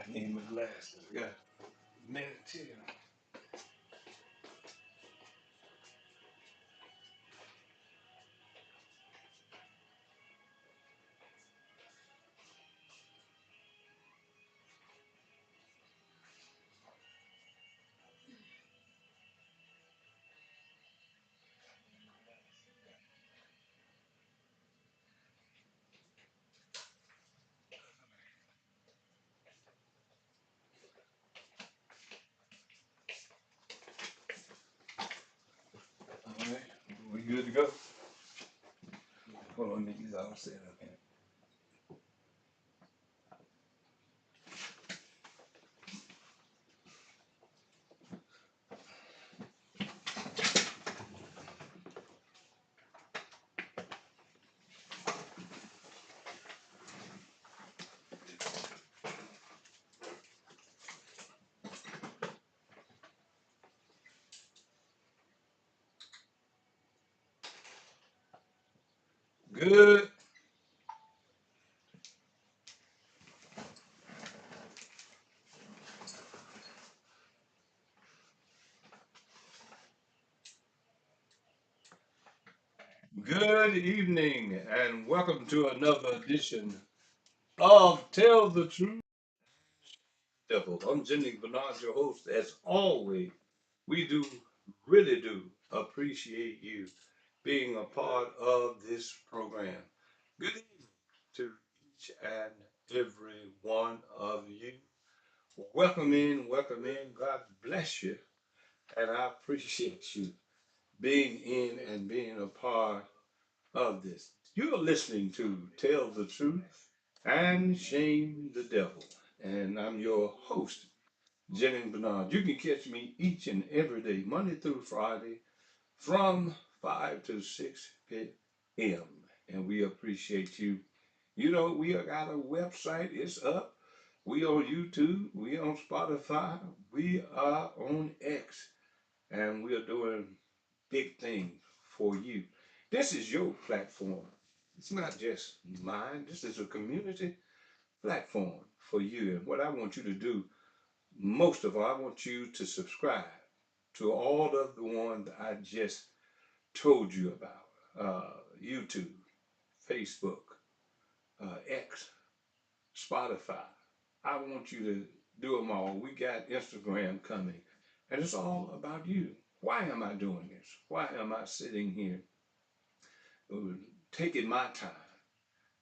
Need my glasses. I got minutes here. All right, we good to go? Hold on, these all set up here. Good. Good evening, and welcome to another edition of Tell the Truth, Devil. I'm Jimmy Bernard, your host. As always, we do really do appreciate you being a part of this program. Good evening to each and every one of you. Welcome in, welcome in. God bless you, and I appreciate you being in and being a part of this. You're listening to Tell the Truth and Shame the Devil. And I'm your host, Jennings Bernard. You can catch me each and every day, Monday through Friday, from 5 to 6 p.m. And we appreciate you. You know, we got a website, it's up. We on YouTube, we on Spotify, we are on X, and we are doing big things for you. This is your platform. It's not just mine. This is a community platform for you. And what I want you to do, most of all, I want you to subscribe to all of the ones I just told you about. YouTube, Facebook, X, Spotify. I want you to do them all. We got Instagram coming. And it's all about you. Why am I doing this? Why am I sitting here taking my time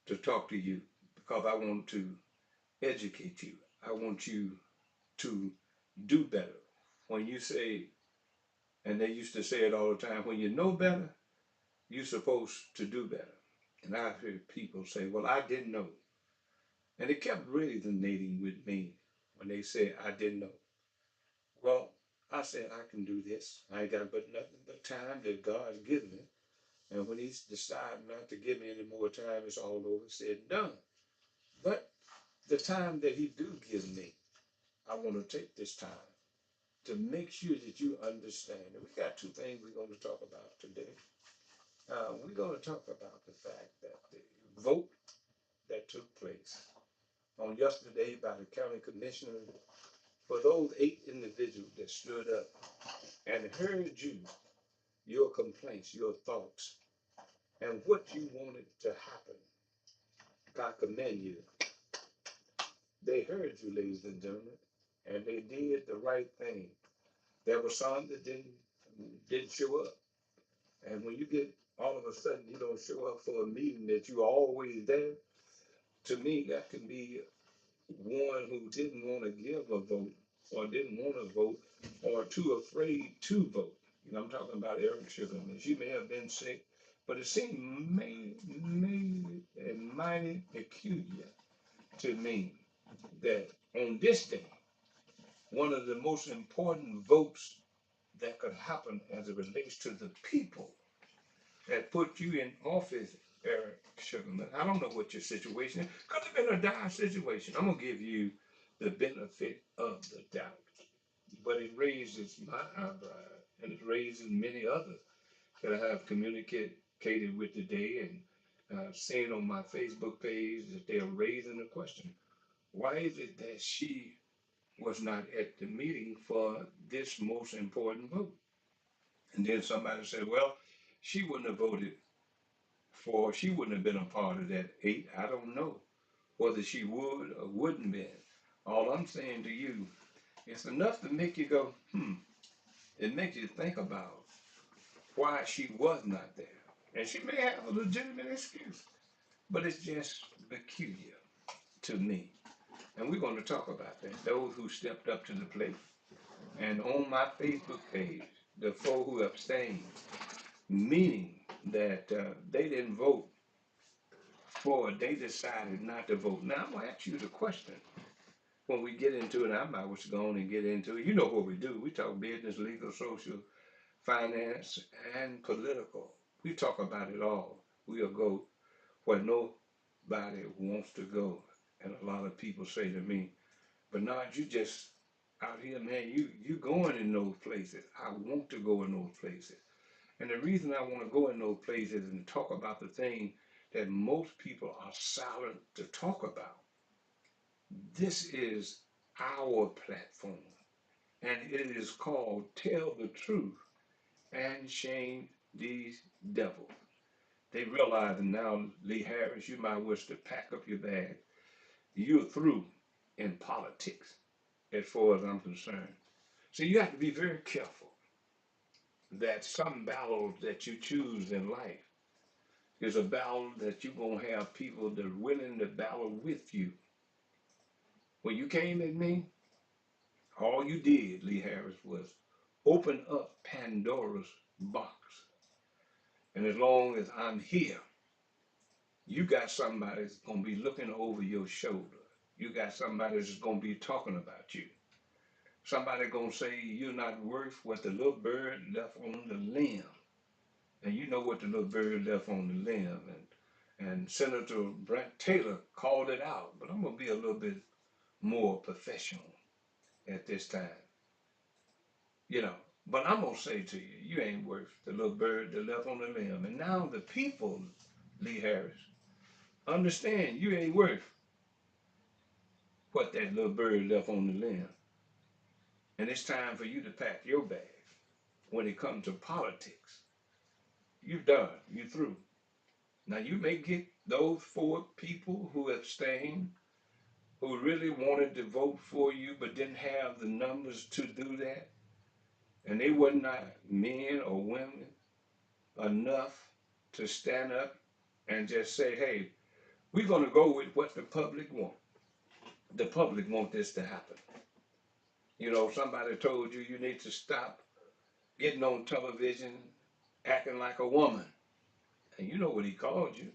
to talk to you? Because I want to educate you. I want you to do better. When you say, and they used to say it all the time, when you know better, you're supposed to do better. And I've heard people say, well, I didn't know. And it kept resonating with me when they said, I didn't know. Well, I said, I can do this. I ain't got but nothing but time that God's given me. And when He's decided not to give me any more time, it's all over, said, done. But the time that He do give me, I want to take this time to make sure that you understand. And we got two things we're going to talk about today. We're going to talk about the fact that the vote that took place on yesterday by the county commissioner, for those 8 individuals that stood up and heard you, your complaints, your thoughts, and what you wanted to happen. I commend you. They heard you, ladies and gentlemen, and they did the right thing. There were some that didn't show up. And when you get all of a sudden you don't show up for a meeting that you always there, to me that can be one who didn't want to give a vote or didn't want to vote or too afraid to vote. You know, I'm talking about Eric Sugarman. She may have been sick, but it seemed mighty peculiar to me that on this day, one of the most important votes that could happen as it relates to the people that put you in office, Eric Sugarman. I don't know what your situation is. Could have been a dire situation. I'm gonna give you the benefit of the doubt. But it raises my eyebrow, and it raises many others that I have communicated with today and seen on my Facebook page that they are raising the question. Why is it that she was not at the meeting for this most important vote? And then somebody said, well, she wouldn't have voted for, she wouldn't have been a part of that eight. I don't know whether she would or wouldn't be. All I'm saying to you, it's enough to make you go, it makes you think about why she was not there. And she may have a legitimate excuse, but it's just peculiar to me. And we're going to talk about that. Those who stepped up to the plate. And on my Facebook page, the four who abstained, meaning that they didn't vote for, they decided not to vote. Now, I'm going to ask you the question when we get into it. I might was going and get into it. You know what we do. We talk business, legal, social, finance, and political. We talk about it all. We'll go where nobody wants to go. And a lot of people say to me, Bernard, you just out here, man, you going in those places. I want to go in those places. And the reason I want to go in those places and talk about the thing that most people are silent to talk about. This is our platform, and it is called Tell the Truth and Shame These Devils. They realize now, Lee Harris, you might wish to pack up your bag. You're through in politics, as far as I'm concerned. So you have to be very careful that some battles that you choose in life is a battle that you're going to have people that are willing to battle with you. When you came at me, all you did, Lee Harris, was open up Pandora's box. And as long as I'm here, you got somebody that's going to be looking over your shoulder. You got somebody that's going to be talking about you. Somebody going to say you're not worth what the little bird left on the limb. And you know what the little bird left on the limb. And Senator Brent Taylor called it out. But I'm going to be a little bit more professional at this time. You know, but I'm going to say to you, you ain't worth the little bird that left on the limb. And now the people, Lee Harris, understand you ain't worth what that little bird left on the limb. And it's time for you to pack your bag when it comes to politics. You're done. You're through. Now you may get those four people who abstained, who really wanted to vote for you but didn't have the numbers to do that. And they were not men or women enough to stand up and just say, hey, we're going to go with what the public want. The public want this to happen. You know, somebody told you you need to stop getting on television acting like a woman. And you know what he called you.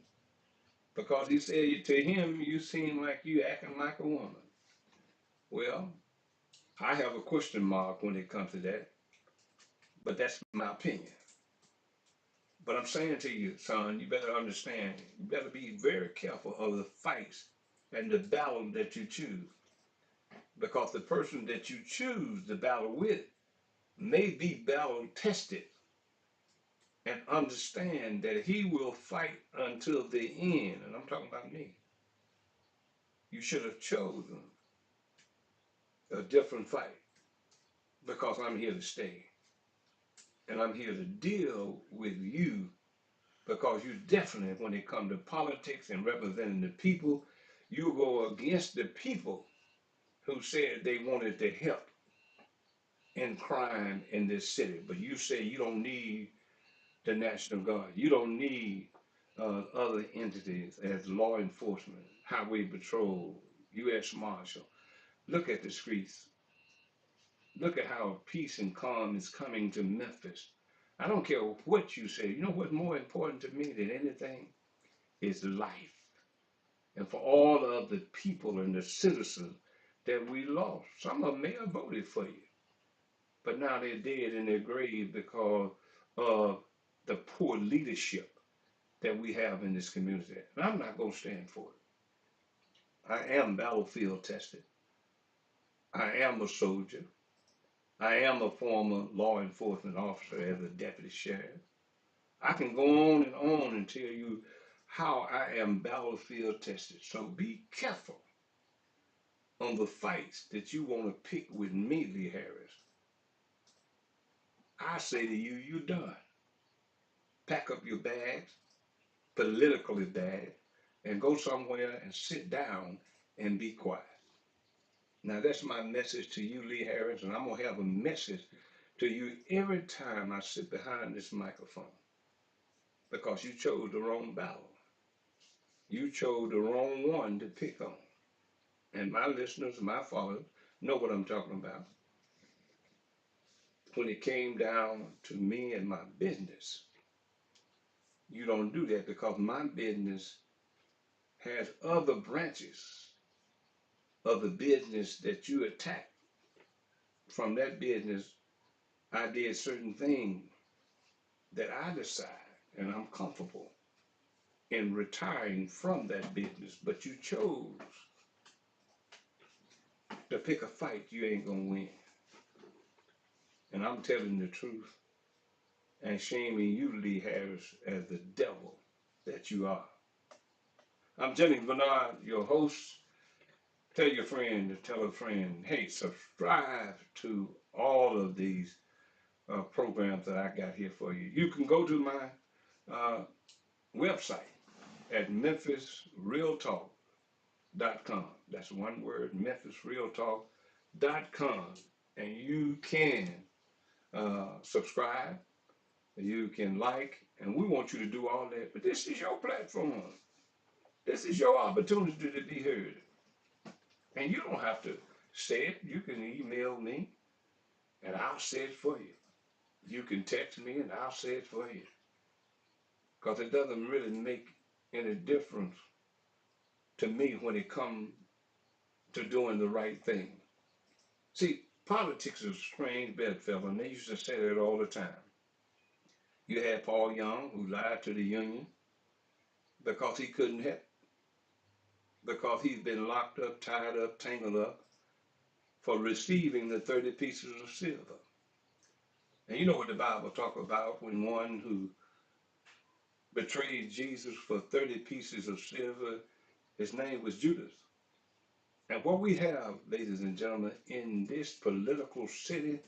Because he said to him, you seem like you acting like a woman. Well, I have a question mark when it comes to that, but that's my opinion. But I'm saying to you, son, you better understand, you better be very careful of the fights and the battle that you choose. Because the person that you choose to battle with may be battle tested and understand that he will fight until the end. And I'm talking about me. You should have chosen a different fight because I'm here to stay. And I'm here to deal with you because you definitely, when it comes to politics and representing the people, you go against the people who said they wanted to help in crime in this city. But you say you don't need the National Guard. You don't need other entities as law enforcement, highway patrol, U.S. Marshal. Look at the streets. Look at how peace and calm is coming to Memphis. I don't care what you say. You know what's more important to me than anything is life. And for all of the people and the citizens that we lost, some of them may have voted for you, but now they're dead in their grave because of the poor leadership that we have in this community. And I'm not going to stand for it. I am battlefield tested. I am a soldier. I am a former law enforcement officer as a deputy sheriff. I can go on and tell you how I am battlefield tested. So be careful on the fights that you want to pick with me, Lee Harris, I say to you, you're done. Pack up your bags, politically bad, and go somewhere and sit down and be quiet. Now, that's my message to you, Lee Harris, and I'm going to have a message to you every time I sit behind this microphone because you chose the wrong battle. You chose the wrong one to pick on. And my listeners, my followers, know what I'm talking about. When it came down to me and my business, you don't do that because my business has other branches of the business that you attack. From that business, I did certain things that I decide and I'm comfortable in retiring from that business. But you chose to pick a fight you ain't gonna win. And I'm telling the truth and shaming you, Lee Harris, as the devil that you are. I'm Jennings Bernard, your host. Tell your friend to tell a friend, hey, subscribe to all of these programs that I got here for you. You can go to my website at memphisrealtalk.com. That's one word, memphisrealtalk.com. And you can subscribe, you can like, and we want you to do all that. But this is your platform. This is your opportunity to be heard. And you don't have to say it. You can email me and I'll say it for you. You can text me and I'll say it for you. Because it doesn't really make any difference to me when it comes to doing the right thing. See, politics is a strange bedfellow, and they used to say that all the time. You had Paul Young, who lied to the Union because he couldn't help, because he's been locked up, tied up, tangled up for receiving the 30 pieces of silver. And you know what the Bible talks about when one who betrayed Jesus for 30 pieces of silver, his name was Judas. And what we have, ladies and gentlemen, in this political city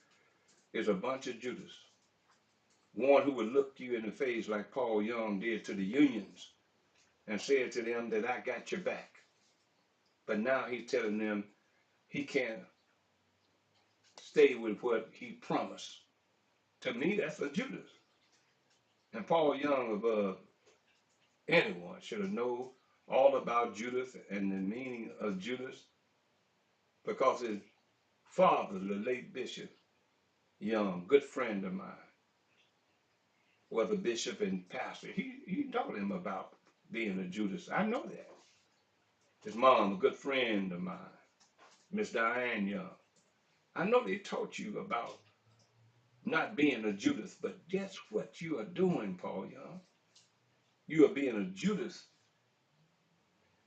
is a bunch of Judas. One who would look you in the face like Paul Young did to the unions and said to them that I got your back. But now he's telling them he can't stay with what he promised. To me, that's a Judas. And Paul Young, above anyone, should have known all about Judas and the meaning of Judas because his father, the late Bishop Young, good friend of mine, was a bishop and pastor. He told him about being a Judas. I know that. His mom, a good friend of mine, Miss Diane Young. I know they taught you about not being a Judas, but guess what you are doing, Paul Young? You are being a Judas.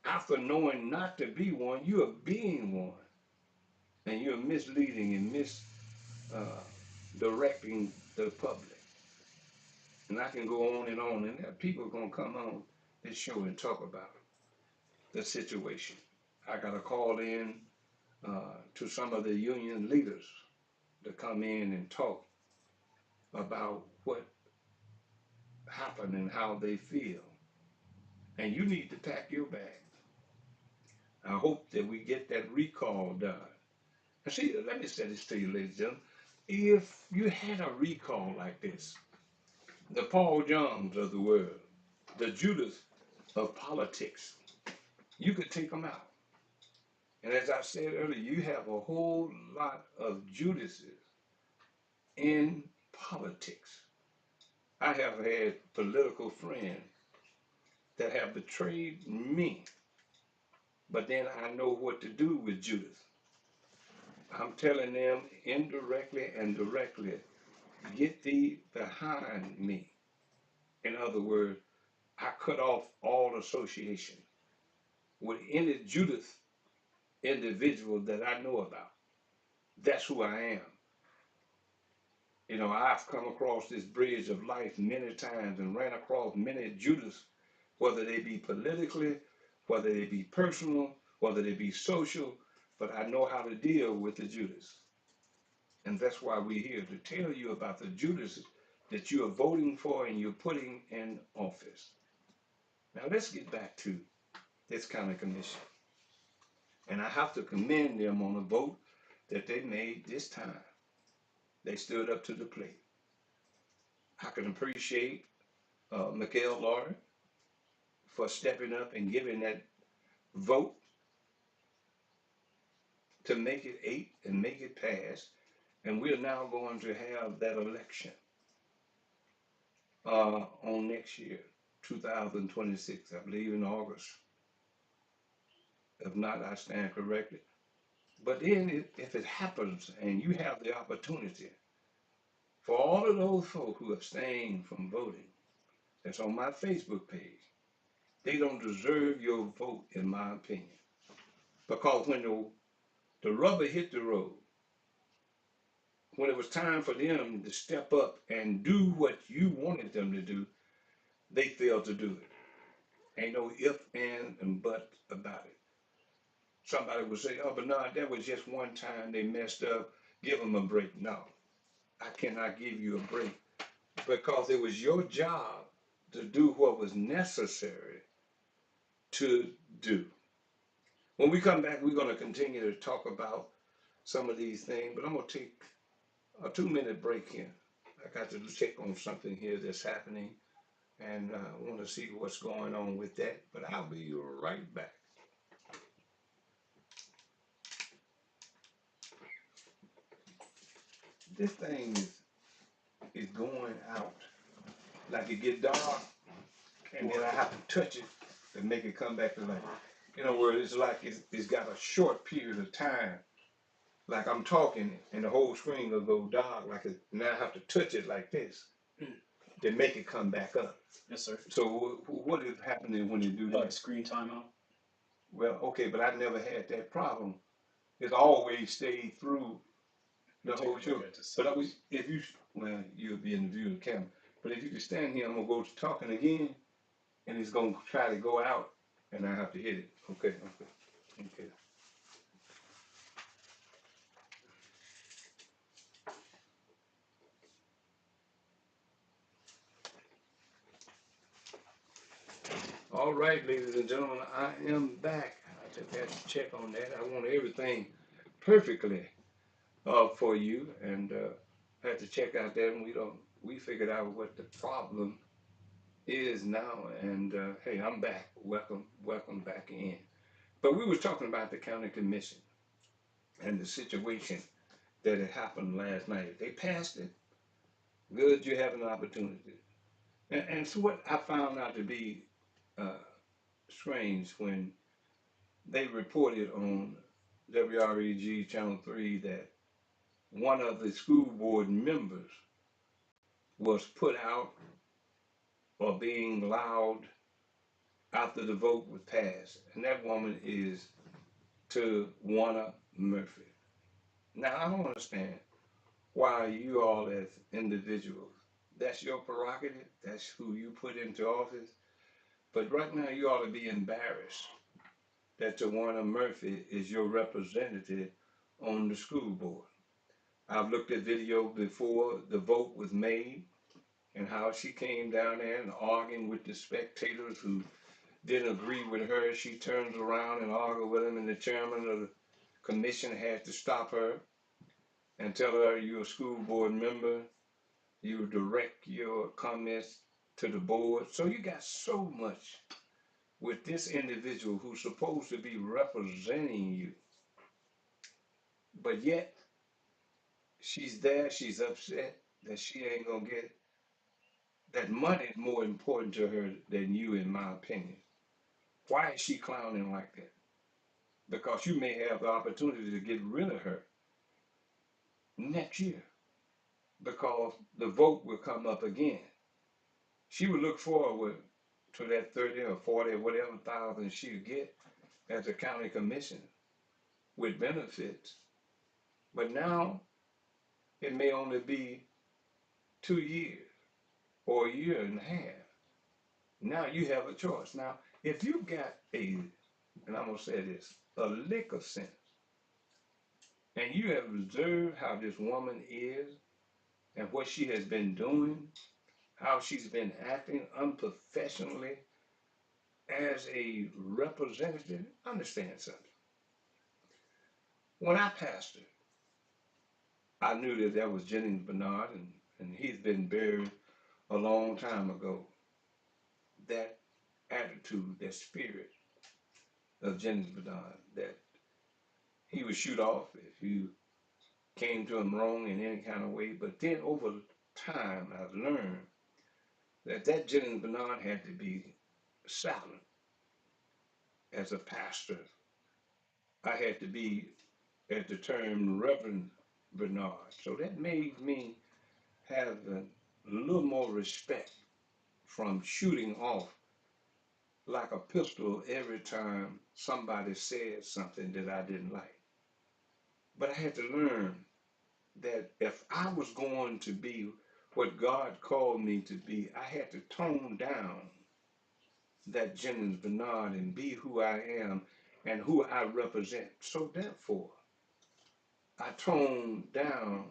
After knowing not to be one, you are being one. And you're misleading and misdirecting the public. And I can go on, and there are people going to come on this show and talk about the situation. I got to call in to some of the union leaders to come in and talk about what happened and how they feel. And you need to pack your bags. I hope that we get that recall done. And see, let me say this to you, ladies and gentlemen. If you had a recall like this, the Paul Youngs of the world, the Judas of politics, you could take them out. And as I said earlier, you have a whole lot of Judases in politics. I have had political friends that have betrayed me, but then I know what to do with Judas. I'm telling them indirectly and directly, get thee behind me. In other words, I cut off all association with any Judas individual that I know about. That's who I am. You know, I've come across this bridge of life many times and ran across many Judas, whether they be politically, whether they be personal, whether they be social. but I know how to deal with the Judas. And that's why we're here to tell you about the Judas that you are voting for and you're putting in office. Now let's get back to this county commission. And I have to commend them on the vote that they made this time. They stood up to the plate. I can appreciate Mikael Laurie for stepping up and giving that vote to make it 8 and make it pass. And we're now going to have that election on next year, 2026, I believe in August. If not, I stand corrected. But then if it happens and you have the opportunity for all of those folk who abstain from voting, that's on my Facebook page, they don't deserve your vote, in my opinion. Because when the rubber hit the road, when it was time for them to step up and do what you wanted them to do, they failed to do it. Ain't no if, and but about it. Somebody would say, oh, but no, that was just one time they messed up. Give them a break. No, I cannot give you a break because it was your job to do what was necessary to do. When we come back, we're going to continue to talk about some of these things, but I'm going to take a 2-minute break here. I got to check on something here that's happening, and I want to see what's going on with that, but I'll be right back. This thing is going out. Like it get dark, and then I have to touch it to make it come back to life. In other words, it's like it's got a short period of time. Like I'm talking, and the whole screen will go dark. Like now I have to touch it like this to make it come back up. Yes, sir. So what is happening when you do that? Like screen timeout. Well, okay, but I never had that problem. It always stayed through the whole show. But if you, well, you'll be in the view of the camera. But if you can stand here, I'm gonna go to talking again, and it's gonna try to go out, and I have to hit it. Okay, okay, okay. All right, ladies and gentlemen, I am back. I just had to check on that. I want everything perfectly for you, and had to check out that, and we figured out what the problem is now, and hey, I'm back. Welcome back in. But we was talking about the county commission and the situation that had happened last night. They passed it. Good, you have an opportunity. And so what I found out to be uh, strange when they reported on WREG Channel 3 that one of the school board members was put out or being loud after the vote was passed. And that woman is Tawana Murphy. Now, I don't understand why you all as individuals, that's your prerogative, that's who you put into office. But right now, you ought to be embarrassed that Tawana Murphy is your representative on the school board. I've looked at video before the vote was made and how she came down there and arguing with the spectators who didn't agree with her. She turns around and argues with them, and the chairman of the commission had to stop her and tell her you're a school board member. You direct your comments to the board. So you got so much with this individual who's supposed to be representing you. But yet, she's there, she's upset that she ain't gonna get that money is more important to her than you, in my opinion. Why is she clowning like that? Because you may have the opportunity to get rid of her next year because the vote will come up again. She would look forward to that 30 or 40 or whatever thousand she'll get as a county commissioner with benefits. But now it may only be 2 years or a year and a half. Now you have a choice. Now, if you got and I'm going to say this, a lick of sense, and you have observed how this woman is and what she has been doing, how she's been acting unprofessionally as a representative, understand something. When I pastored, I knew that that was Jennings Bernard, and he's been buried a long time ago. That attitude, that spirit of Jennings Bernard, that he would shoot off if you came to him wrong in any kind of way. But then over time, I've learned that that Jennings Bernard had to be silent as a pastor. I had to be at the term Reverend Bernard. So that made me have a little more respect from shooting off like a pistol every time somebody said something that I didn't like. But I had to learn that if I was going to be what God called me to be, I had to tone down that Jennings Bernard and be who I am and who I represent. So therefore, I toned down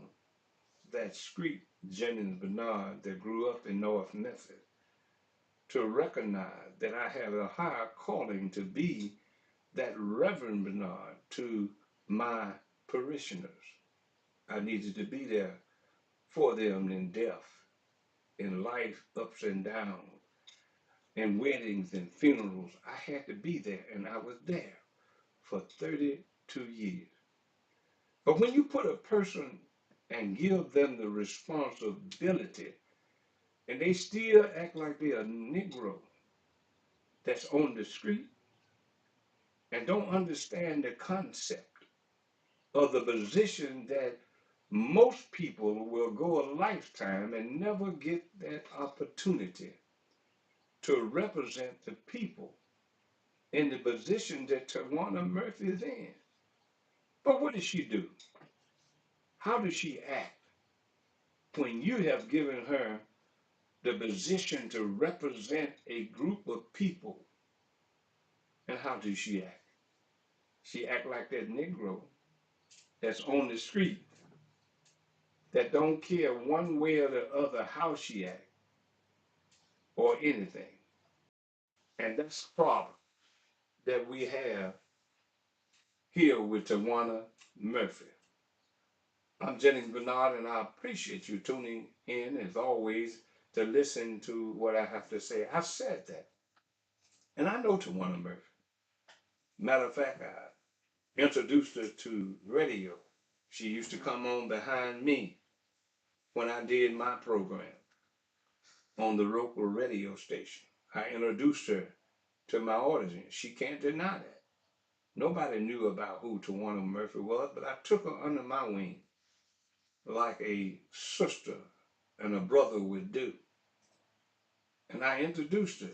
that street Jennings Bernard that grew up in North Memphis to recognize that I had a higher calling to be that Reverend Bernard to my parishioners. I needed to be there for them in death, in life, ups and downs, in weddings and funerals. I had to be there, and I was there for 32 years. But when you put a person and give them the responsibility, and they still act like they're a Negro that's on the street and don't understand the concept of the position that most people will go a lifetime and never get that opportunity to represent the people in the position that Tawana Murphy is in. But what does she do? How does she act when you have given her the position to represent a group of people? And how does she act? She act like that Negro that's on the street that don't care one way or the other how she act or anything. And that's the problem that we have here with Tawana Murphy. I'm Jennings Bernard, and I appreciate you tuning in as always to listen to what I have to say. I've said that, and I know Tawana Murphy. Matter of fact, I introduced her to radio. She used to come on behind me when I did my program on the local radio station. I introduced her to my audience. She can't deny that. Nobody knew about who Tawana Murphy was, but I took her under my wing like a sister and a brother would do. And I introduced her.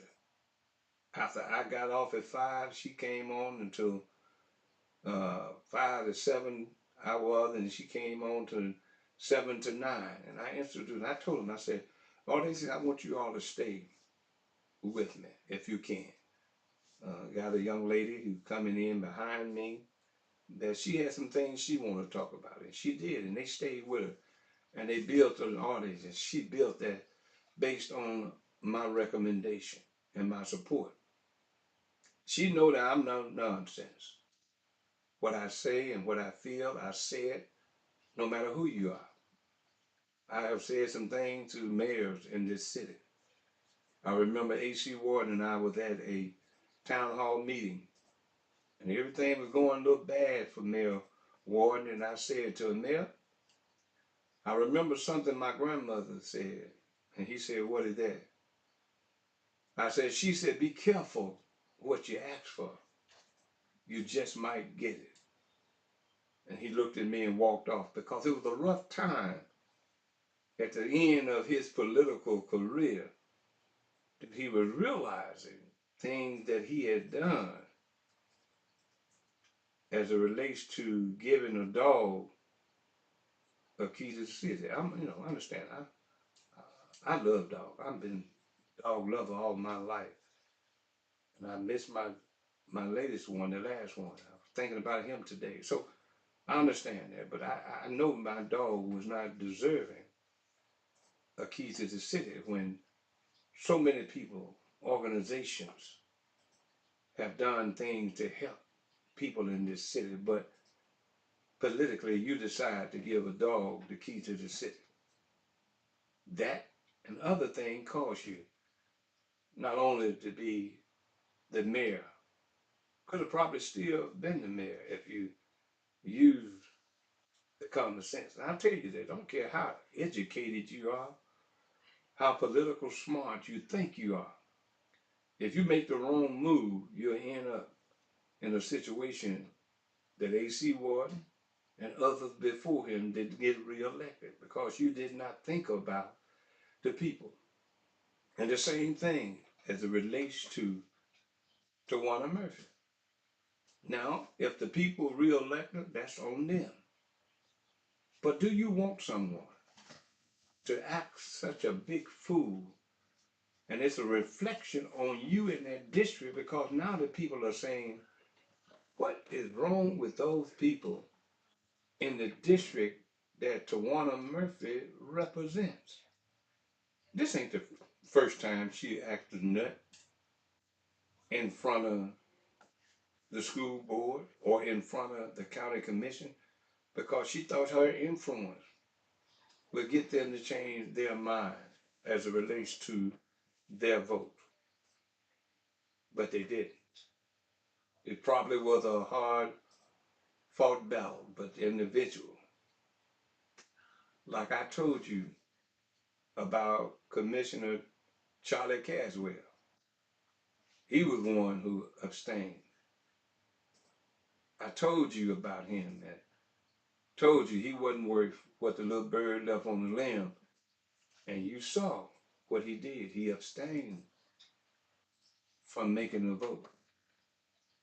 After I got off at 5, she came on until 5 to 7 I was, and she came on to 7 to 9. And I introduced, I told them, I said, oh, they said, I want you all to stay with me if you can. Got a young lady who coming in behind me that she had some things she wanted to talk about, and she did, and they stayed with her, and they built an audience, and she built that based on my recommendation and my support. She know that I'm no nonsense. What I say and what I feel, I say it no matter who you are. I have said some things to mayors in this city. I remember A.C. Ward and I was at a town hall meeting, and everything was going a little bad for Mayor Ward, and I said to him, Mayor, I remember something my grandmother said, and he said, what is that? I said, she said, be careful what you ask for. You just might get it. And he looked at me and walked off because it was a rough time at the end of his political career that he was realizing things that he had done as it relates to giving a dog a key to the city. I understand. I love dogs. I've been a dog lover all my life. And I miss my latest one, the last one. I was thinking about him today. So I understand that, but I know my dog was not deserving a key to the city when so many people, organizations have done things to help people in this city, but politically you decide to give a dog the key to the city. That and other things cause you not only to be the mayor, could have probably still been the mayor if you used the common sense. And I'll tell you that, I don't care how educated you are, how political smart you think you are. If you make the wrong move, you'll end up in a situation that AC Warden and others before him didn't get reelected because you did not think about the people. And the same thing as it relates to Tawana Murphy. Now, if the people reelect her, that's on them. But do you want someone to act such a big fool? And it's a reflection on you in that district because now the people are saying, what is wrong with those people in the district that Tawana Murphy represents? This ain't the first time she acted nut in front of the school board or in front of the county commission because she thought her influence would get them to change their mind as it relates to their vote. But they didn't. It probably was a hard fought battle, but the individual, like I told you about Commissioner Charlie Caswell, he was the one who abstained. I told you about him, that told you he wasn't worth what the little bird left on the limb, and you saw what he did. He abstained from making a vote.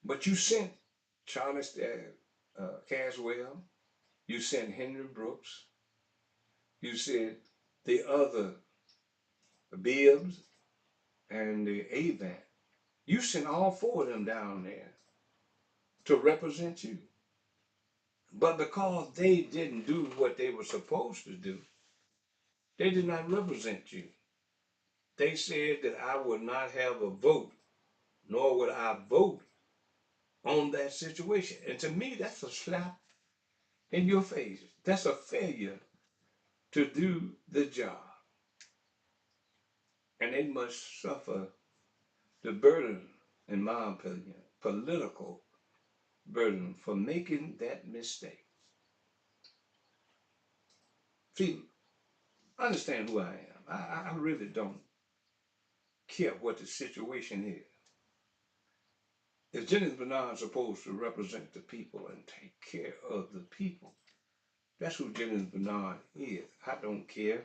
But you sent Charlie Caswell, you sent Henry Brooks, you sent the other Bibbs and the Avant. You sent all four of them down there to represent you. But because they didn't do what they were supposed to do, they did not represent you. They said that I would not have a vote, nor would I vote on that situation. And to me, that's a slap in your face. That's a failure to do the job. And they must suffer the burden, in my opinion, political burden for making that mistake. See, understand who I am. I really don't care what the situation is. If Jennings Bernard is supposed to represent the people and take care of the people, that's who Jennings Bernard is. I don't care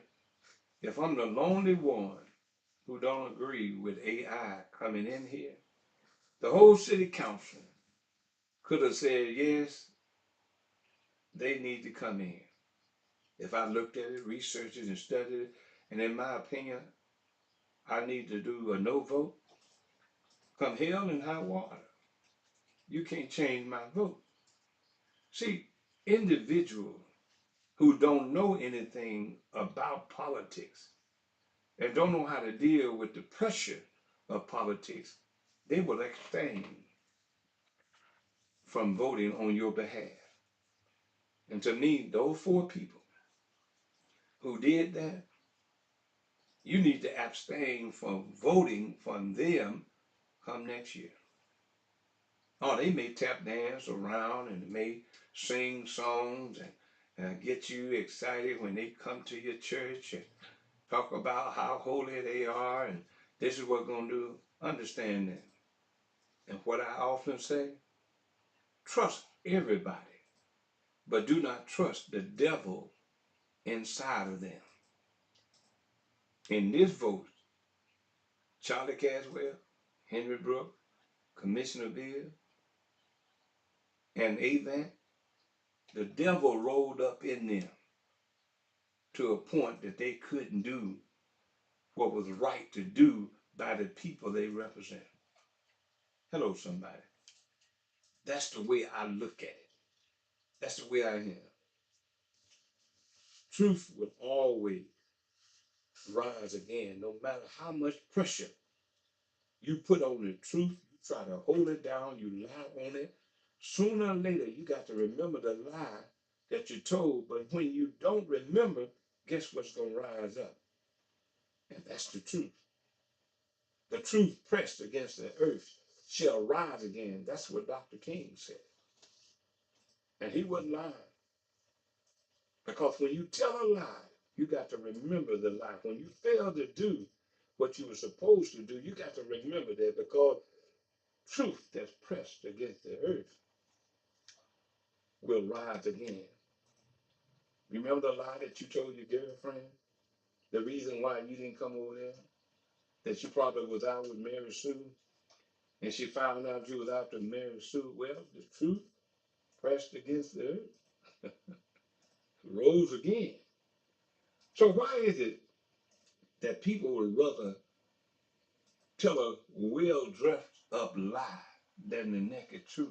if I'm the lonely one who don't agree with AI coming in here. The whole city council could have said, yes, they need to come in. If I looked at it, researched it, and studied it, and in my opinion, I need to do a no vote, come hell and high water, you can't change my vote. See, individuals who don't know anything about politics and don't know how to deal with the pressure of politics, they will abstain from voting on your behalf. And to me, those four people who did that, you need to abstain from voting for them come next year. Oh, they may tap dance around and may sing songs and get you excited when they come to your church and talk about how holy they are and this is what we're going to do. Understand that. And what I often say, trust everybody, but do not trust the devil inside of them. In this vote, Charlie Caswell, Henry Brooks, Commissioner Bill, and Avant, the devil rolled up in them to a point that they couldn't do what was right to do by the people they represent. Hello, somebody. That's the way I look at it. That's the way I am. Truth will always rise again, no matter how much pressure you put on the truth. You try to hold it down, you lie on it. Sooner or later, you got to remember the lie that you told. But when you don't remember, guess what's going to rise up? And that's the truth. The truth pressed against the earth shall rise again. That's what Dr. King said. And he wasn't lying. Because when you tell a lie, you got to remember the lie. When you fail to do what you were supposed to do, you got to remember that, because truth that's pressed against the earth will rise again. Remember the lie that you told your girlfriend? The reason why you didn't come over there? That you probably was out with Mary Sue, and she found out you was out with Mary Sue. Well, the truth pressed against the earth rose again. So why is it that people would rather tell a well dressed up lie than the naked truth?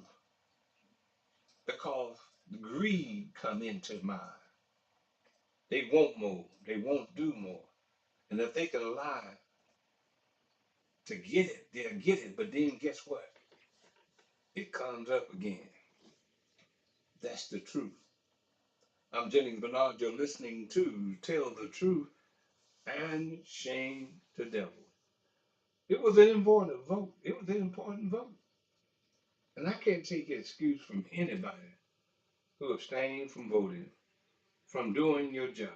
Because greed come into mind. They want more. They won't do more. And if they can lie to get it, they'll get it. But then guess what? It comes up again. That's the truth. I'm Jennings Bernard. You're listening to Tell the Truth and Shame the Devil. It was an important vote. It was an important vote. And I can't take an excuse from anybody who abstained from voting, from doing your job.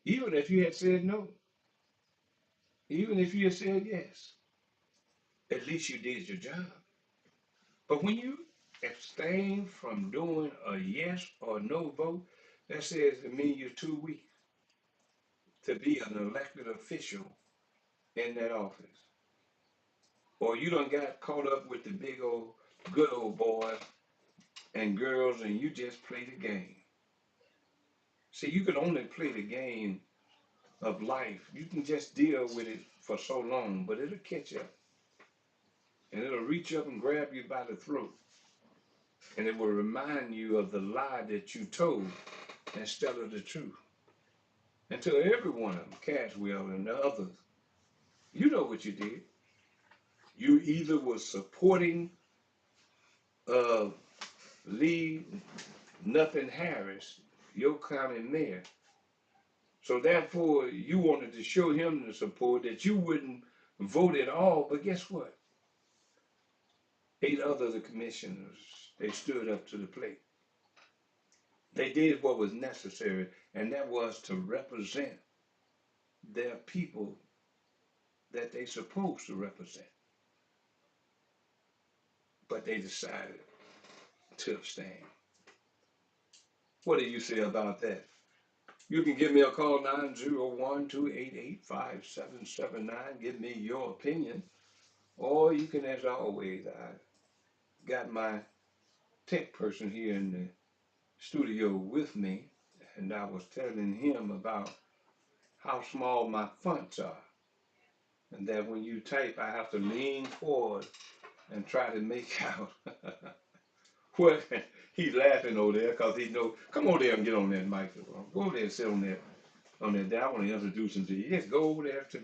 Even if you had said no, even if you had said yes, at least you did your job. But when you abstain from doing a yes or no vote, that says to me you're too weak to be an elected official in that office. Or you done got caught up with the big old, good old boys and girls and you just play the game. See, you can only play the game of life. You can just deal with it for so long, but it'll catch up. And it'll reach up and grab you by the throat. And it will remind you of the lie that you told instead of the truth. And to every one of them, Caswell and the others, you know what you did. You either were supporting uh, Lee Nothing Harris, your county mayor. So therefore, you wanted to show him the support that you wouldn't vote at all. But guess what? 8 other commissioners, they stood up to the plate. They did what was necessary, and that was to represent their people that they supposed to represent. But they decided to abstain. What do you say about that? You can give me a call, 901-288-5779. Give me your opinion. Or you can, as always, I got my tech person here in the studio with me, and I was telling him about how small my fonts are. And that when you type, I have to lean forward and try to make out what he's laughing over there because he knows. Come over there and get on that microphone. Go over there and sit on there. On that, I want to introduce him to you. Just go over there to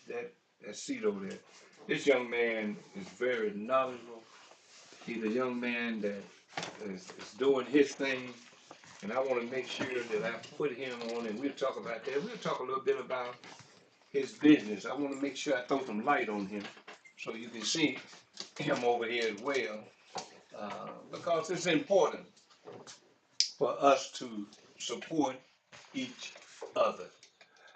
that seat over there. This young man is very knowledgeable. He's a young man that is doing his thing, and I want to make sure that I put him on, and we'll talk about that. We'll talk a little bit about his business. I want to make sure I throw some light on him so you can see him over here as well, because it's important for us to support each other.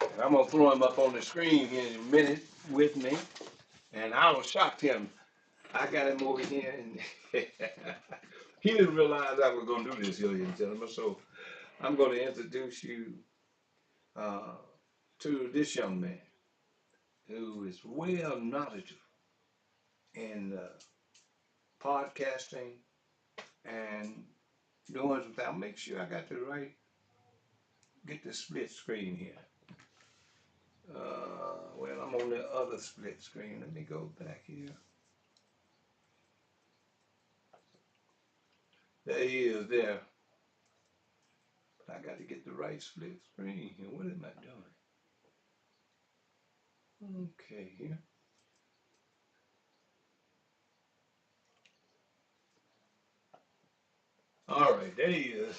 And I'm gonna throw him up on the screen here in a minute with me, and I was shocked him. I got him over here, and he didn't realize I was gonna do this, ladies and gentlemen. So I'm gonna introduce you uh, to this young man who is well knowledgeable in podcasting and doing some. I'll make sure I got the right, get the split screen here. Well, I'm on the other split screen. Let me go back here. There he is there. But I got to get the right split screen here. What am I doing? Okay, here. All right, there he is.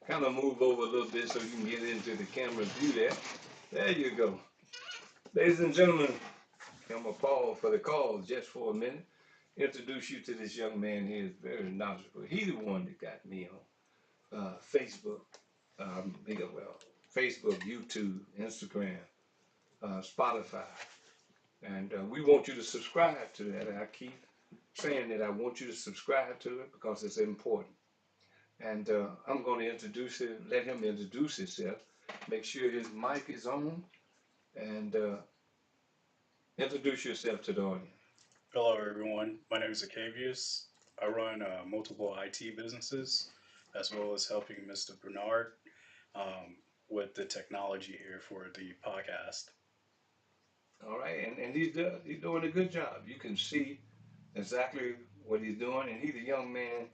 Kind of move over a little bit so you can get into the camera view there. There you go. Ladies and gentlemen, I'm going to pause for the call just for a minute. Introduce you to this young man here. Is very knowledgeable. He's the one that got me on Facebook, well, Facebook, YouTube, Instagram, Spotify. And we want you to subscribe to that. And I keep saying that I want you to subscribe to it because it's important. And I'm going to introduce him, let him introduce himself, make sure his mic is on, and introduce yourself to the audience. Hello, everyone. My name is Acavius. I run multiple IT businesses as well as helping Mr. Bernard um, with the technology here for the podcast. All right, and he's doing a good job. You can see exactly what he's doing, and he's a young man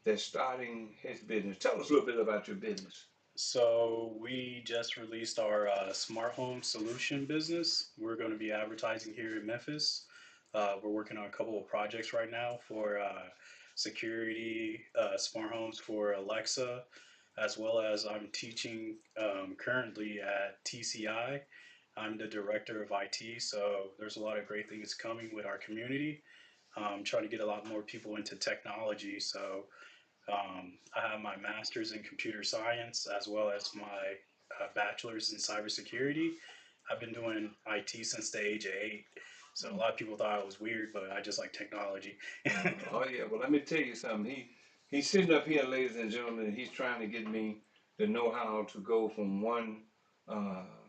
that's starting his business. Tell us a little bit about your business. So, we just released our smart home solution business. We're going to be advertising here in Memphis. We're working on a couple of projects right now for security, smart homes for Alexa, as well as I'm teaching currently at TCI. I'm the director of IT, so there's a lot of great things coming with our community. Trying to get a lot more people into technology. So I have my master's in computer science as well as my bachelor's in cybersecurity. I've been doing IT since the age of 8. So a lot of people thought it was weird, but I just like technology. Oh yeah, well let me tell you something. He's sitting up here, ladies and gentlemen. He's trying to get me to know how to go from one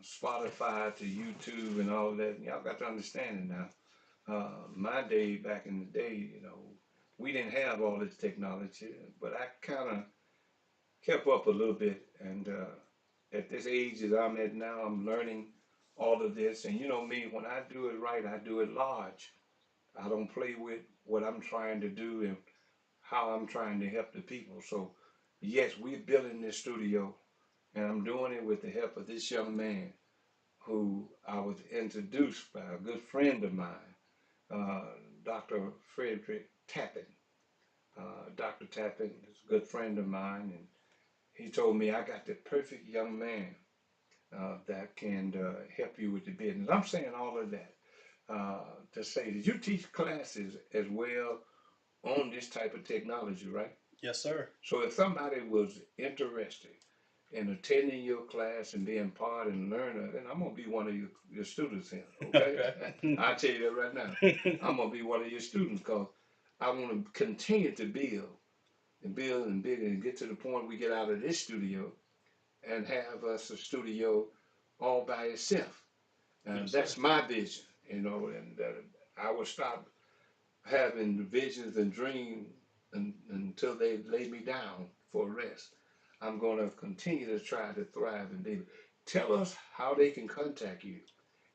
Spotify to YouTube and all that. Y'all got to understand it now. My day back in the day, we didn't have all this technology, but I kind of kept up a little bit. And at this age that I'm at now, I'm learning all of this. And you know me, when I do it right, I do it large. I don't play with what I'm trying to do and how I'm trying to help the people. So, yes, we're building this studio, and I'm doing it with the help of this young man who I was introduced by a good friend of mine, uh, Dr. Frederick Tappan. Dr. Tappan is a good friend of mine, and he told me I got the perfect young man that can help you with the business. I'm saying all of that to say that you teach classes as well on this type of technology, right? Yes, sir. So if somebody was interested in attending your class and being part and learner, then I'm gonna be one of your students here, okay? Okay. I'll tell you that right now. I'm gonna be one of your students because I want to continue to build and build and build and get to the point we get out of this studio and have us a studio all by itself. And Yes, sir. that's my vision, and I will stop having visions and dreams until they lay me down for rest. I'm going to continue to try to thrive and be. Tell us how they can contact you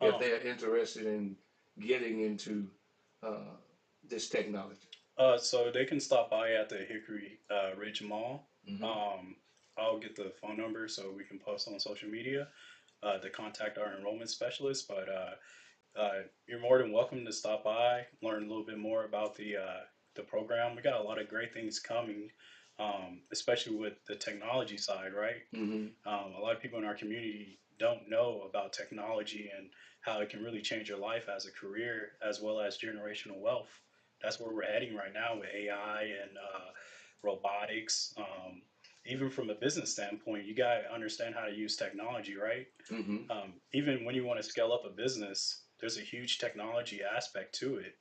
if Um, they're interested in getting into uh, this technology. so they can stop by at the Hickory Ridge Mall. Hmm. Um, I'll get the phone number so we can post on social media to contact our enrollment specialist. But you're more than welcome to stop by, learn a little bit more about the program. We got a lot of great things coming, especially with the technology side, right? Hmm. A lot of people in our community don't know about technology and how it can really change your life as a career as well as generational wealth. That's where we're heading right now with AI and robotics. Even from a business standpoint, you got to understand how to use technology, right? Hmm. Even when you want to scale up a business, there's a huge technology aspect to it.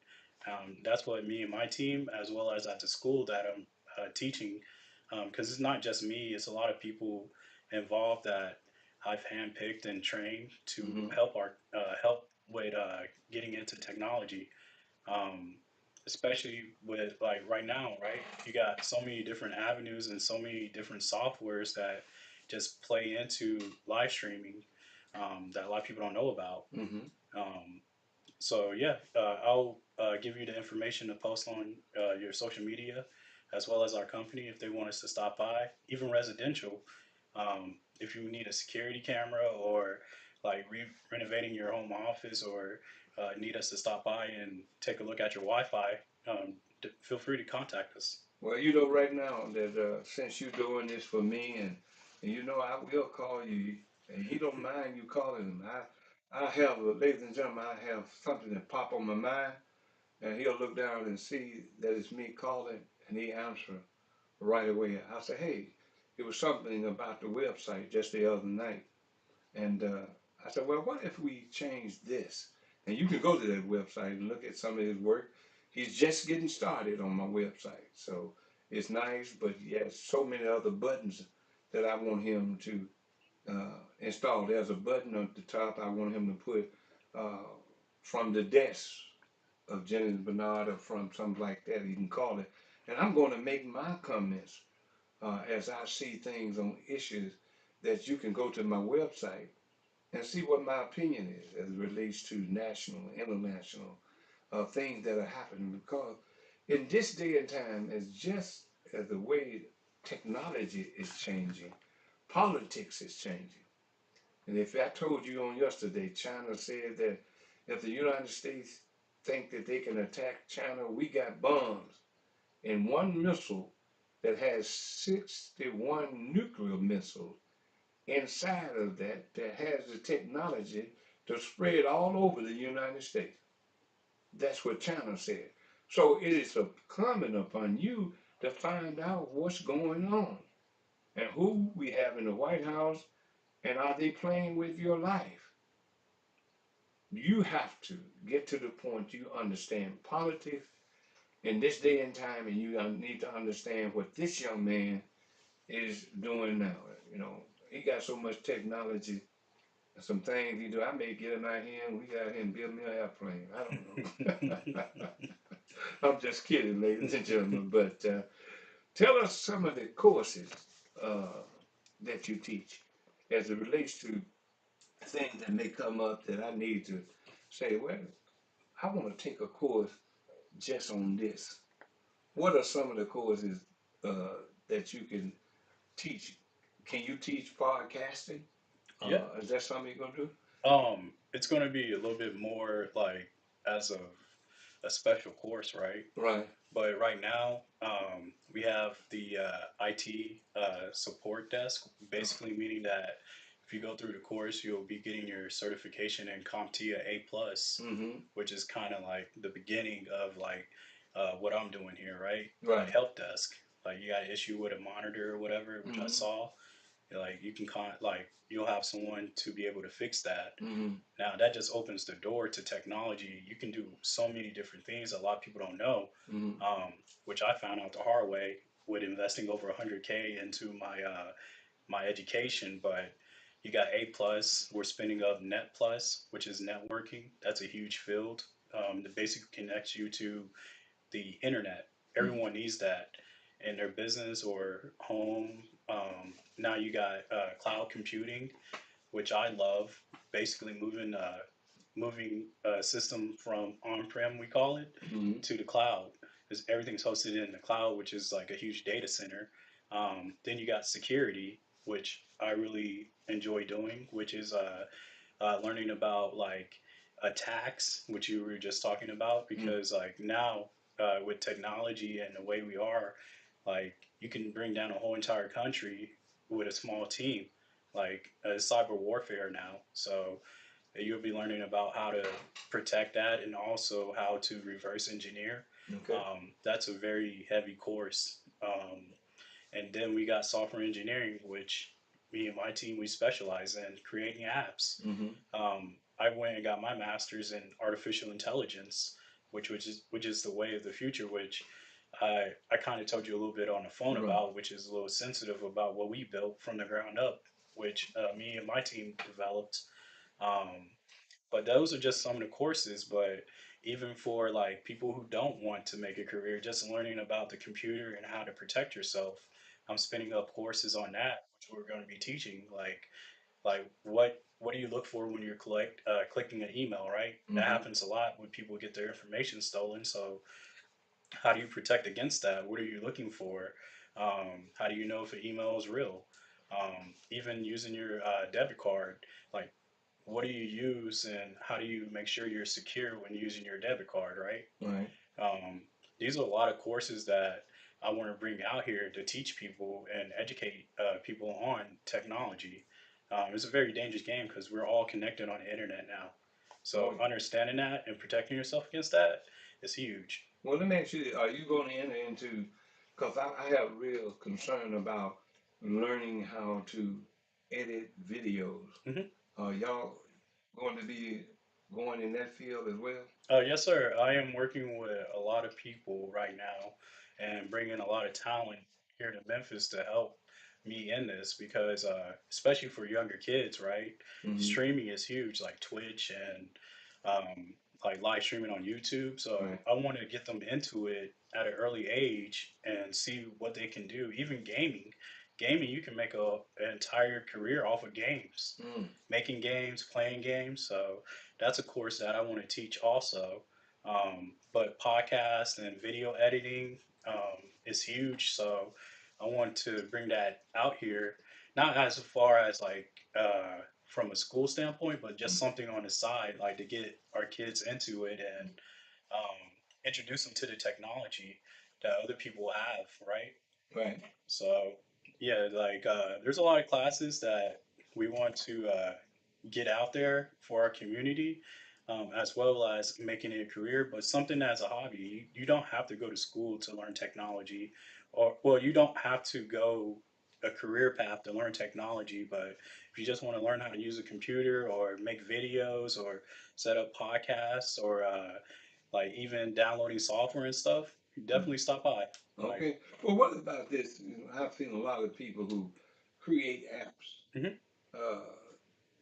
That's what me and my team, as well as at the school that I'm teaching, because it's not just me, it's a lot of people involved that I've handpicked and trained to Hmm. help with getting into technology. Um, Especially with like right now, right? You got so many different avenues and so many different softwares that just play into live streaming that a lot of people don't know about. Hmm. Um, so yeah, I'll give you the information to post on your social media as well as our company if they want us to stop by, even residential. If you need a security camera or like renovating your home office or need us to stop by and take a look at your Wi-Fi, feel free to contact us. Well, right now that since you're doing this for me, and I will call you, and he don't mind you calling him. I have, ladies and gentlemen, I have something that pop on my mind, and he'll look down and see that it's me calling, and he answer right away. I say, hey, it was something about the website just the other night, and I said, well, what if we change this? And you can go to that website and look at some of his work. He's just getting started on my website. So it's nice, but he has so many other buttons that I want him to install. There's a button at the top I want him to put uh, from the desk of Jennings Bernard or from something like that. You can call it. And I'm going to make my comments as I see things on issues that you can go to my website and see what my opinion is as it relates to national, international things that are happening. Because in this day and time, it's just as the way technology is changing, politics is changing. And if I told you on yesterday, China said that if the United States think that they can attack China, we got bombs and one missile that has 61 nuclear missiles inside of that that has the technology to spread all over the United States. That's what China said. So it is incumbent upon you to find out what's going on and who we have in the White House and are they playing with your life. You have to get to the point you understand politics in this day and time, and you need to understand what this young man is doing now. You know, he got so much technology. Some things he do, I may get him out here and we got him build me an airplane. I don't know. I'm just kidding, ladies and gentlemen. But tell us some of the courses uh, that you teach as it relates to things that may come up that I need to say, well, I want to take a course just on this. What are some of the courses uh, that you can teach? Can you teach podcasting? Yeah. Is that something you're gonna do? It's going to be a little bit more like as a special course, right? Right. But right now, we have the IT support desk, basically meaning that if you go through the course, you'll be getting your certification in CompTIA A plus, Mm-hmm. which is kind of like the beginning of like what I'm doing here, right? Like Right. help desk, like you got an issue with a monitor or whatever, which I Mm-hmm. saw. Like you can like you'll have someone to be able to fix that. Mm-hmm. Now that just opens the door to technology. You can do so many different things a lot of people don't know, Mm-hmm. which I found out the hard way with investing over 100K into my education. But you got A plus. We're spinning up Net Plus, which is networking. That's a huge field. That basically connects you to the internet. Everyone needs that in their business or home. Now you got cloud computing, which I love. Basically, moving a system from on-prem, we call it, Mm-hmm. to the cloud, because everything's hosted in the cloud, which is like a huge data center. Then you got security, which I really enjoy doing, which is learning about like attacks, which you were just talking about, Mm-hmm. because like now with technology and the way we are, like you can bring down a whole entire country with a small team, like cyber warfare now. So you'll be learning about how to protect that and also how to reverse engineer. Okay. That's a very heavy course. And then we got software engineering, which me and my team we specialize in creating apps. Mm-hmm. I went and got my master's in artificial intelligence, which is the way of the future. Which I kind of told you a little bit on the phone Right. about, which is a little sensitive about what we built from the ground up, which me and my team developed. Um, but those are just some of the courses. But even for like people who don't want to make a career, just learning about the computer and how to protect yourself, I'm spinning up courses on that, which we're going to be teaching. Like what do you look for when you're clicking an email, right? That Mm-hmm. happens a lot when people get their information stolen. So How do you protect against that? What are you looking for? How do you know if an email is real? Even using your debit card, like what do you use and how do you make sure you're secure when using your debit card, right? Right. Um, these are a lot of courses that I want to bring out here to teach people and educate people on technology. It's a very dangerous game because we're all connected on the internet now. Oh, So understanding that and protecting yourself against that is huge. well, let me ask you, are you going to enter into, because I have real concern about learning how to edit videos. Hmm. Are y'all going to be going in that field as well? Yes, sir. I am working with a lot of people right now and bringing a lot of talent here to Memphis to help me in this because, especially for younger kids, right? Hmm. Streaming is huge, like Twitch and like live streaming on YouTube. So Right. I want to get them into it at an early age and see what they can do. Even gaming, you can make an entire career off of games, Mm. making games, playing games. So that's a course that I want to teach also. But podcast and video editing is huge. So I want to bring that out here, not as far as like from a school standpoint, but just something on the side, like to get our kids into it and introduce them to the technology that other people have, right? Right. So yeah, like there's a lot of classes that we want to get out there for our community, as well as making it a career, but something as a hobby. You don't have to go to school to learn technology, or well, you don't have to go a career path to learn technology, but if you just want to learn how to use a computer or make videos or set up podcasts or like even downloading software and stuff, you definitely stop by. Like, Okay. Well, what about this? I've seen a lot of people who create apps. mhm. Uh,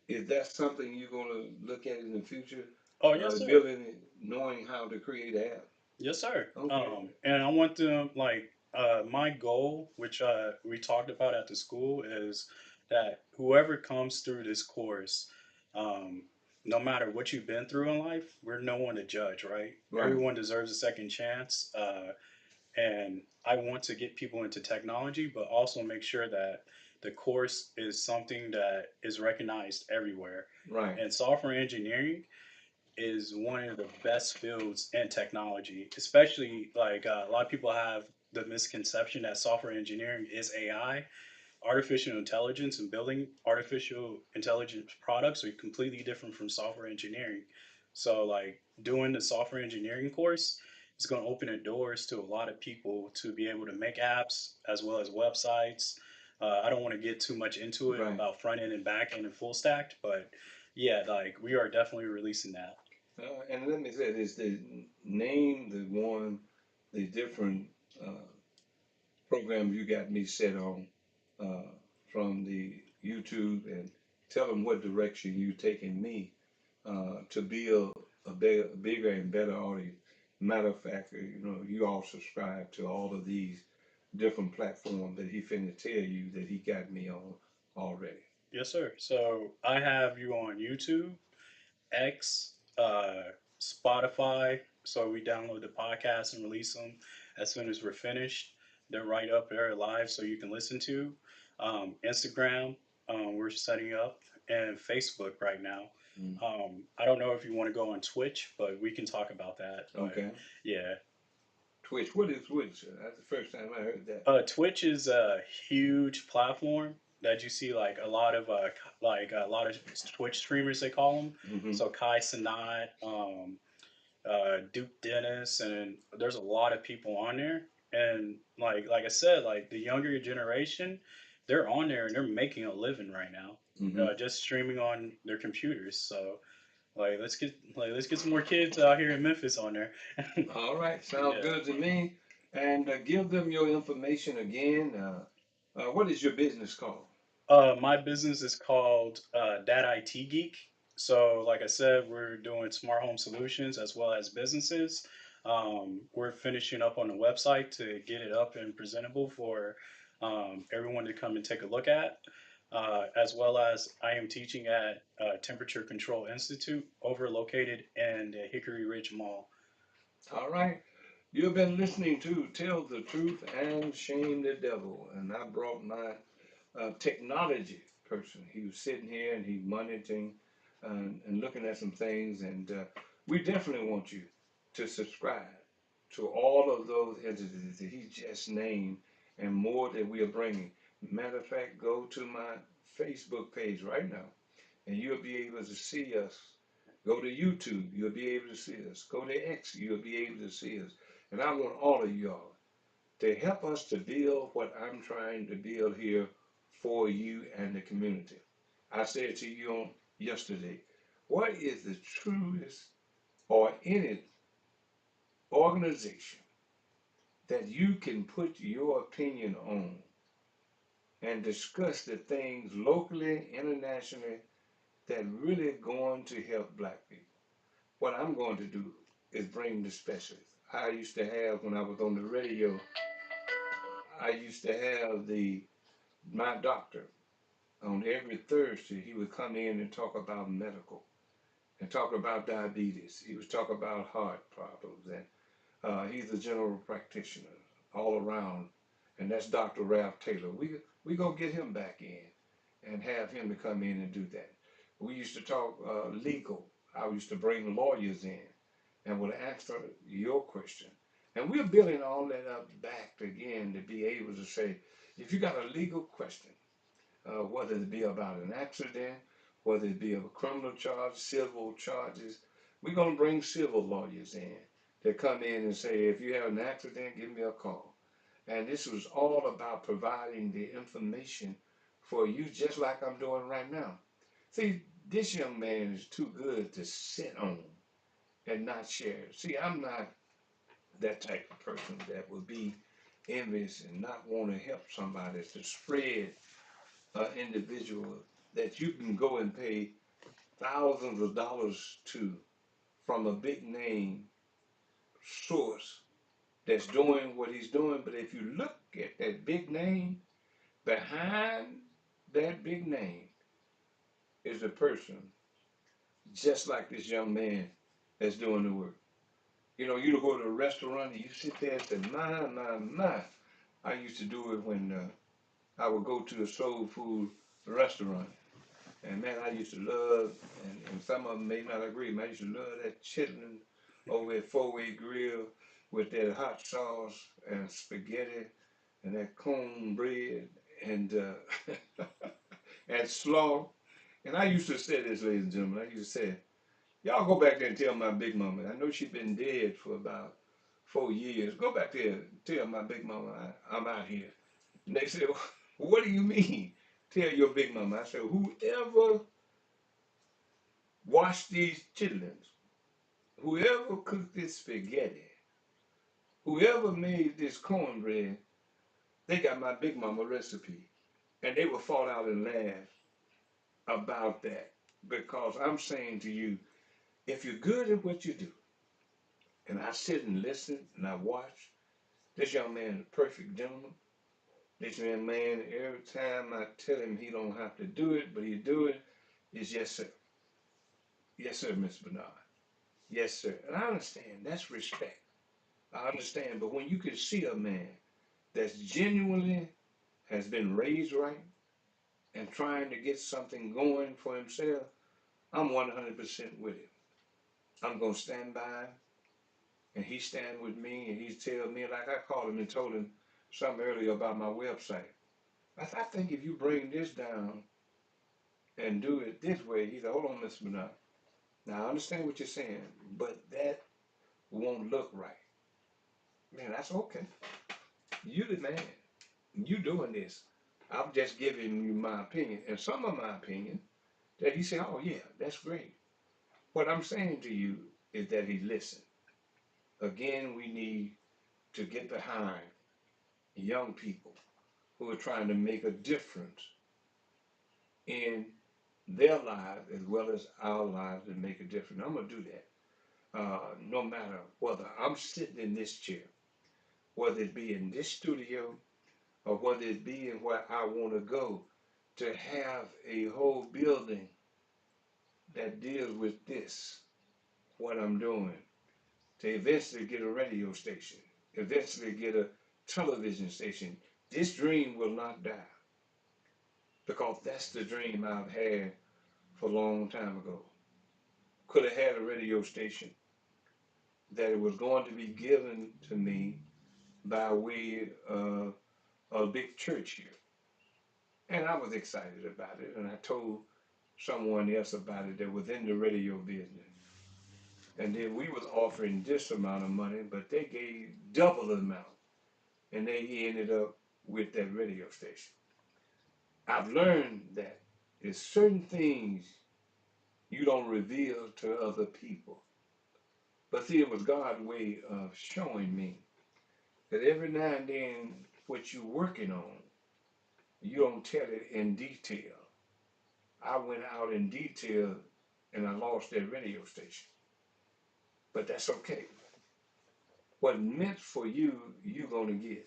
is that something you're going to look at in the future? Oh yes, sir. Building, knowing how to create apps. Yes, sir. Okay. And I want them like my goal, which we talked about at the school, is that whoever comes through this course, um, no matter what you've been through in life, we're no one to judge, right? Right. Everyone deserves a second chance. And I want to get people into technology, but also make sure that the course is something that is recognized everywhere. Right. And software engineering is one of the best fields in technology, especially like a lot of people have the misconception that software engineering is AI. Artificial intelligence and building artificial intelligence products are completely different from software engineering. So, like doing the software engineering course is going to open the doors to a lot of people to be able to make apps as well as websites. I don't want to get too much into it Right. about front end and back end and full stack, but yeah, like we are definitely releasing that. And let me say this: the name the one, the different uh, programs you got me set on uh, from the YouTube, and tell them what direction you taking me to build a bigger and better audience. Matter of fact, you all subscribe to all of these different platforms that he finna tell you that he got me on already. Yes, sir. So I have you on YouTube, X, Spotify. So we download the podcast and release them as soon as we're finished. They're right up there live, so you can listen to. Instagram, we're setting up, and Facebook right now. Mm. I don't know if you want to go on Twitch, but we can talk about that. But Okay. yeah, Twitch. What is Twitch? That's the first time I heard that. Twitch is a huge platform that you see like a lot of a lot of Twitch streamers they call them. Hmm. So Kai Cenat, Duke Dennis, and there's a lot of people on there. And like I said, like the younger generation, they're on there and they're making a living right now, Hmm. just streaming on their computers. So let's get some more kids out here in Memphis on there. All right. Sounds Yeah. good to me. And give them your information again. What is your business called? My business is called Data IT Geek. So, like I said, we're doing smart home solutions as well as businesses. We're finishing up on the website to get it up and presentable for everyone to come and take a look at. As well as I am teaching at Temperature Control Institute over located in the Hickory Ridge Mall. All right. You've been listening to Tell the Truth and Shame the Devil, and I brought my technology person. He was sitting here and he monitoring and looking at some things, and we definitely want you to subscribe to all of those entities that he just named and more that we are bringing. Matter of fact, go to my Facebook page right now, and you'll be able to see us. Go to YouTube, you'll be able to see us. Go to X, you'll be able to see us. And I want all of y'all to help us to build what I'm trying to build here for you and the community. I said to you on yesterday, what is the truest or any organization that you can put your opinion on and discuss the things locally, internationally, that really going to help black people? What I'm going to do is bring the specialists. I used to have, when I was on the radio, I used to have my doctor on every Thursday. He would come in and talk about medical and talk about diabetes. He would talk about heart problems, and he's a general practitioner all around, and that's Dr. Ralph Taylor. We gonna get him back in and have him to come in and do that. We used to talk legal. I used to bring lawyers in and would answer your question. And we're building all that up back again to be able to say, if you got a legal question, whether it be about an accident, whether it be of a criminal charge, civil charges. We're going to bring civil lawyers in that come in and say, if you have an accident, give me a call. And this was all about providing the information for you, just like I'm doing right now. See, this young man is too good to sit on and not share. See, I'm not that type of person that would be envious and not want to help somebody to spread individual that you can go and pay thousands of dollars to from a big name source that's doing what he's doing. But if you look at that big name, behind that big name is a person just like this young man that's doing the work. You know, you go to a restaurant and you sit there and say, my. I used to do it when I would go to a soul food restaurant. And man, I used to love, and some of them may not agree, man, I used to love that chitlin over at Four-Way Grill with that hot sauce and spaghetti and that cornbread and and slaw. And I used to say this, ladies and gentlemen, I used to say, y'all go back there and tell my big mama. I know she's been dead for about 4 years. Go back there and tell my big mama I'm out here. And they said, what do you mean? Tell your big mama. I said, whoever wash these chitlins. Whoever cooked this spaghetti, whoever made this cornbread, they got my big mama recipe. And they will fall out and laugh about that. Because I'm saying to you, if you're good at what you do, and I sit and listen and I watch, this young man is a perfect gentleman. This young man, every time I tell him he don't have to do it, but he do it, is yes sir. Yes sir, Miss Bernard. Yes sir. And I understand, that's respect. I understand, but when you can see a man that's genuinely has been raised right and trying to get something going for himself, I'm 100% with him. I'm gonna stand by him, and he stand with me, and he tell me, like I called him and told him something earlier about my website. I think if you bring this down and do it this way, he said, hold on, Mr. Bernard. Now I understand what you're saying, but that won't look right. Man, that's okay. You the man. You doing this. I'm just giving you my opinion. And some of my opinion that he said, oh yeah, that's great. What I'm saying to you is that he listened. Again, we need to get behind young people who are trying to make a difference in their lives as well as our lives and make a difference. I'm gonna do that. No matter whether I'm sitting in this chair, whether it be in this studio, or whether it be in where I want to go, to have a whole building that deals with this, what I'm doing. to eventually get a radio station, eventually get a television station. This dream will not die because that's the dream I've had for a long time ago. Could have had a radio station that it was going to be given to me by way of a big church here. And I was excited about it, and I told someone else about it that was in the radio business. And then we was offering this amount of money, but they gave double the amount, and they ended up with that radio station. I've learned that there's certain things you don't reveal to other people. But see, it was God's way of showing me that every now and then what you're working on, you don't tell it in detail. I went out in detail and I lost that radio station. But that's okay. What meant for you, you're going to get.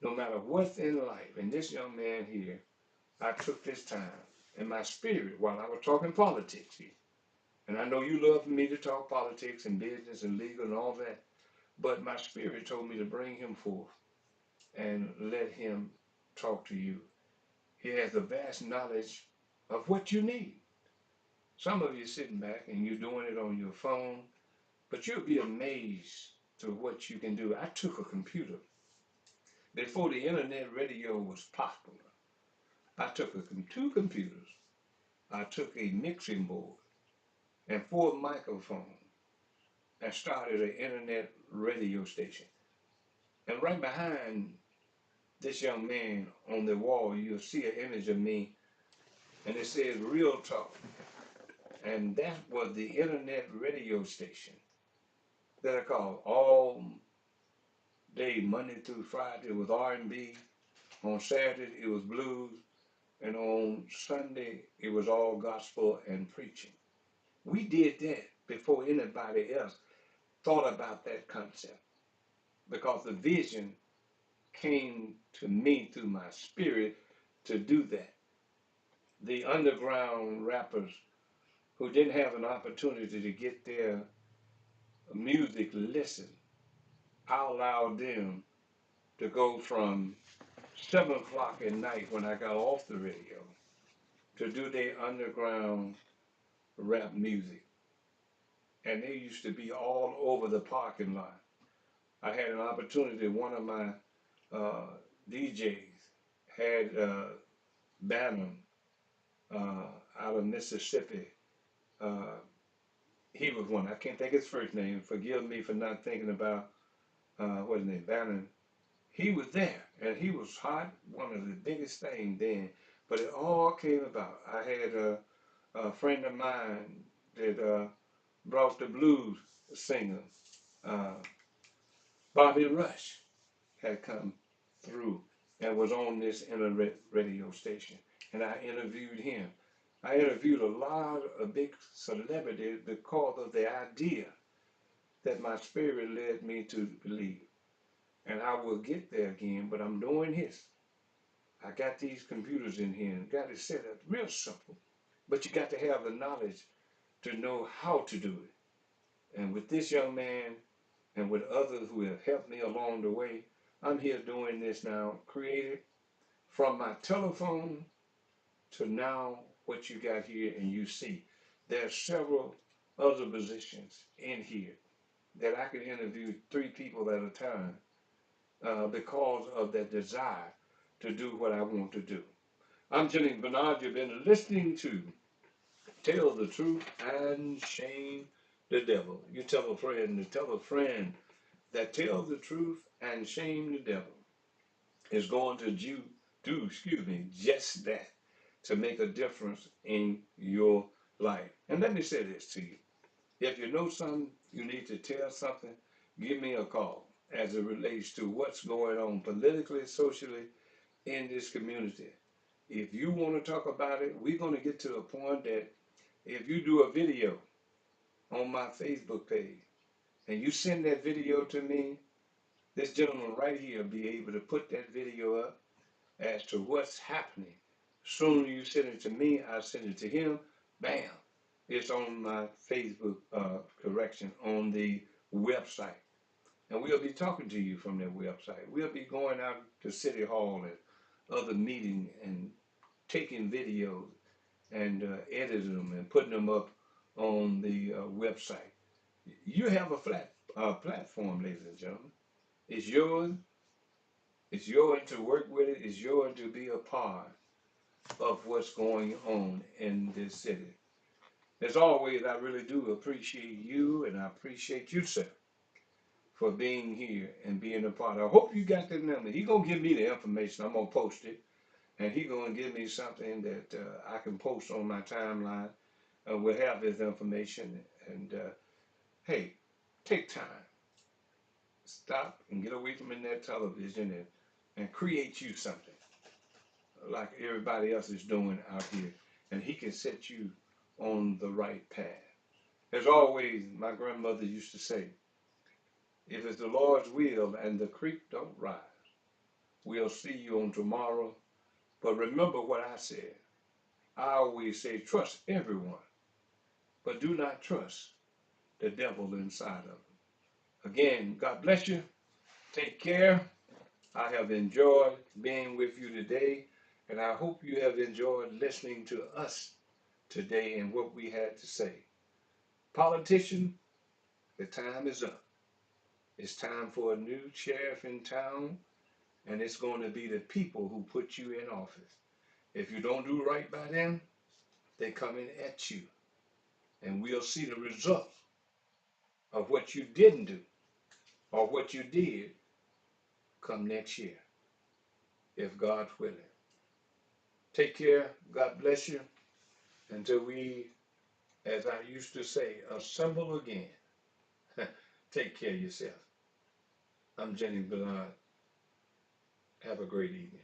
No matter what's in life. And this young man here, I took this time in my spirit while I was talking politics here. And I know you love for me to talk politics and business and legal and all that. But my spirit told me to bring him forth and let him talk to you. He has a vast knowledge of what you need. Some of you are sitting back and you're doing it on your phone, but you'll be amazed to what you can do. I took a computer. Before the internet radio was popular, I took two computers. I took a mixing board and four microphones and started an internet radio station. And right behind this young man on the wall, you'll see an image of me, and it says Real Talk. And that was the internet radio station that I called all day, Monday through Friday. It was R&B. On Saturday, it was blues. And on Sunday, it was all gospel and preaching. We did that before anybody else thought about that concept because the vision came to me through my spirit to do that. The underground rappers who didn't have an opportunity to get their music listened, I allowed them to go from 7 o'clock at night when I got off the radio to do their underground rap music. And they used to be all over the parking lot. I had an opportunity, one of my uh, DJs had Bannon out of Mississippi. Uh, he was one. I can't think his first name. Forgive me for not thinking about what's his name, Bannon. He was there, and he was hot, one of the biggest things then. But it all came about. I had a friend of mine that brought the blues singer, uh, Bobby Rush, had come through and was on this internet radio station, and I interviewed him. I interviewed a lot of big celebrities because of the idea that my spirit led me to believe. And I will get there again, but I'm doing this. I got these computers in here and got it set up real simple, but you got to have the knowledge to know how to do it. And with this young man and with others who have helped me along the way, I'm here doing this now, created from my telephone to now what you got here and you see. There are several other positions in here that I can interview 3 people at a time because of that desire to do what I want to do. I'm Jennings Bernard. You've been listening to Tell the Truth and Shame the Devil. You tell a friend to tell a friend that tell the truth and shame the devil is going to just that to make a difference in your life. And let me say this to you. If you know something, you need to tell something, give me a call as it relates to what's going on politically, socially in this community. If you want to talk about it, we're going to get to a point that if you do a video on my Facebook page and you send that video to me, this gentleman right here will be able to put that video up as to what's happening. Soon you send it to me, I send it to him, bam. It's on my Facebook, correction, on the website. And we'll be talking to you from that website. We'll be going out to City Hall and other meetings and taking videos and editing them and putting them up on the website. You have a platform, ladies and gentlemen. It's yours. It's yours to work with it. It's yours to be a part of what's going on in this city. As always, I really do appreciate you, and I appreciate you, sir, for being here and being a part. I hope you got that number. He gonna give me the information. I'm gonna post it, and he gonna give me something that I can post on my timeline. We'll have his information, and hey, take time, stop, and get away from that television and create you something like everybody else is doing out here, and he can set you on the right path. As always, my grandmother used to say, if it's the Lord's will and the creek don't rise, we'll see you on tomorrow. But remember what I said. I always say, trust everyone, but do not trust the devil inside of them. Again, God bless you. Take care. I have enjoyed being with you today, and I hope you have enjoyed listening to us today and what we had to say. Politician, the time is up. It's time for a new sheriff in town, and it's going to be the people who put you in office. If you don't do right by them, they're coming at you, and we'll see the results of what you didn't do or what you did come next year, if God's willing. Take care. God bless you. Until we, as I used to say, assemble again. Take care of yourself. I'm Jenny Bernard. Have a great evening.